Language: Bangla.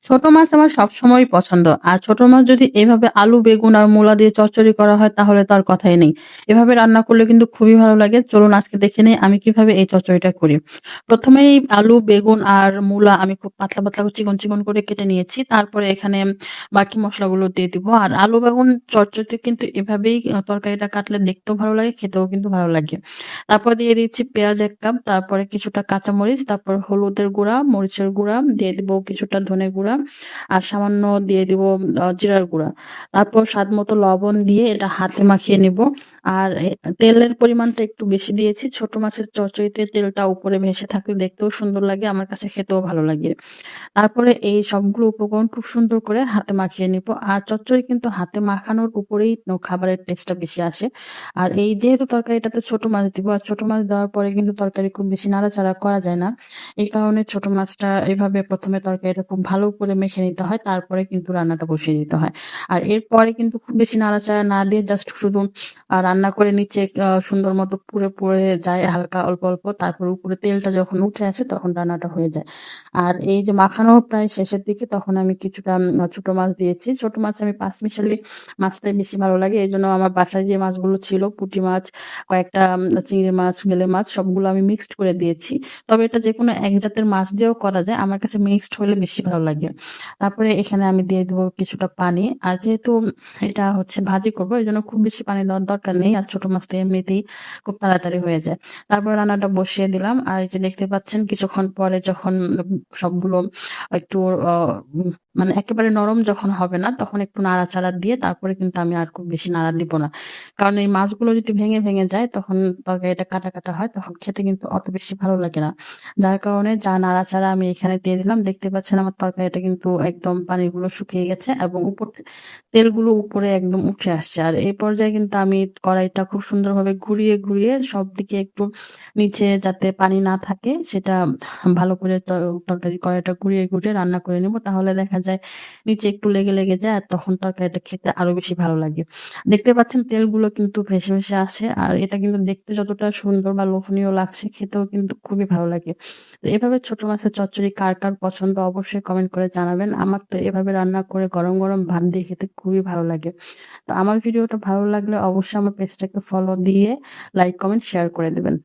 ছোট মাছ আমার সবসময়ই পছন্দ। আর ছোট মাছ যদি এভাবে আলু, বেগুন আর মূলা দিয়ে চচ্চড়ি করা হয় তাহলে তো আর কথাই নেই। এভাবে রান্না করলে কিন্তু খুবই ভালো লাগে। চলুন আজকে দেখে নেই আমি কিভাবে এই চচ্চড়িটা করি। ১ম এই আলু, বেগুন আর মূলা আমি খুব পাতলা, পাতলা চিকন, চিকন করে কেটে নিয়েছি। তারপরে এখানে বাকি মসলাগুলো দিয়ে দিব। আর আলু, বেগুন চচ্চড়িতে কিন্তু এভাবেই তরকারিটা কাটলে দেখতেও ভালো লাগে, খেতেও কিন্তু ভালো লাগে। তারপর দিয়ে দিচ্ছি পেঁয়াজ ১ কাপ, তারপরে কিছুটা কাঁচামরিচ, তারপর হলুদের গুঁড়া, মরিচের গুঁড়া, দিয়ে দিব কিছুটা ধনে গুঁড়া আর সামান্য দিয়ে দিব জিরার গুঁড়া। তারপর স্বাদমতো লবণ দিয়ে এটা হাতে মাখিয়ে নিব। আর তেলের পরিমাণটা একটু বেশি দিয়েছি। ছোট মাছের চচ্চড়িতে তেলটা উপরে ভেসে থাকলে দেখতেও সুন্দর লাগে, আমার কাছে খেতেও ভালো লাগে। তারপরে এই সবগুলো উপকরণ খুব সুন্দর করে হাতে মাখিয়ে নিব। আর চচ্চড়ি কিন্তু হাতে মাখানোর উপরেই খাবারের টেস্টটা বেশি আসে। আর এই যেহেতু তরকারিটাতে ছোট মাছ দিব, আর ছোট মাছ দেওয়ার পরে কিন্তু তরকারি খুব বেশি নাড়াচাড়া করা যায় না। এই কারণে ছোট মাছটা এভাবে ১ম এ তরকারিটা খুব ভালো করে মেখে নিতে হয়। তারপরে কিন্তু রান্নাটা বসিয়ে দিতে হয়। আর এরপরে কিন্তু খুব বেশি নাড়াচাড়া না দিয়ে জাস্ট শুধু রান্না করে নিচে সুন্দর মতো পুড়ে, পুড়ে যায় হালকা অল্প, অল্প। তারপর উপরে তেলটা যখন উঠে আসে তখন রান্নাটা হয়ে যায়। আর এই যে মাখানো প্রায় শেষের দিকে তখন আমি কিছুটা ছোট মাছ দিয়েছি। ছোট মাছ আমি পাঁচমিশালি মাছটাই বেশি ভালো লাগে। এজন্য আমার বাসায় যে মাছগুলো ছিল পুঁটি মাছ, কয়েকটা চিংড়ি মাছ, বেলে মাছ সবগুলো আমি মিক্সড করে দিয়েছি। তবে এটা যেকোনো এক জাতের মাছ দিয়েও করা যায়। আমার কাছে মিক্সড হলে বেশি ভালো লাগে। তারপরে এখানে আমি দিয়ে দিব কিছুটা পানি। আর যেহেতু এটা হচ্ছে ভাজি করব এজন্য খুব বেশি পানি দেওয়ার দরকার নেই। আর ছোট মাছ তো এমনিতেই খুব তাড়াতাড়ি হয়ে যায়। তারপর রান্নাটা বসিয়ে দিলাম। আর এই যে দেখতে পাচ্ছেন কিছুক্ষণ পরে যখন সবগুলো একটু আ উম মানে একেবারে নরম যখন হবে না তখন একটু নাড়াচাড়া দিয়ে তারপরে কিন্তু আমি আর খুব বেশি নাড়া দিব না। কারণ এই মাছগুলো যদি ভেঙে, ভেঙে যায় তখন তরকারিটা কাটা, কাটা হয় তখন খেতে কিন্তু অত বেশি ভালো লাগে না। যার কারণে নাড়াচাড়া আমি এখানে দিয়ে দিলাম। দেখতে পাচ্ছেন আমার তরকারিটা কিন্তু একদম পানিগুলো শুকিয়ে গেছে এবং তেলগুলো উপরে একদম উঠে আসছে। আর এই পর্যায়ে কিন্তু আমি কড়াইটা খুব সুন্দরভাবে ঘুরিয়ে, ঘুরিয়ে সব দিকে একটু নিচে যাতে পানি না থাকে সেটা ভালো করে তরকারি কড়াইটা ঘুরিয়ে, ঘুরিয়ে রান্না করে নিব। তাহলে দেখা যায় নিচে একটু লেগে, লেগে যায় আর তখন তরকারিটা খেতে আরো বেশি ভালো লাগে। দেখতে পাচ্ছেন তেলগুলো কিন্তু ভেসে, ভেসে আসে। আর এটা কিন্তু দেখতে যতটা সুন্দর বা লোভনীয় লাগছে খেতেও কিন্তু খুবই ভালো লাগে। তো এভাবে ছোট মাছের চচ্চড়ি কার, কার পছন্দ অবশ্যই কমেন্ট করে জানাবেন। আমার তো এভাবে রান্না করে গরম, গরম ভাত দিয়ে খেতে খুবই ভালো লাগে। তো আমার ভিডিওটা ভালো লাগলে অবশ্যই আমার পেজটাকে ফলো দিয়ে লাইক, কমেন্ট, শেয়ার করে দিবেন।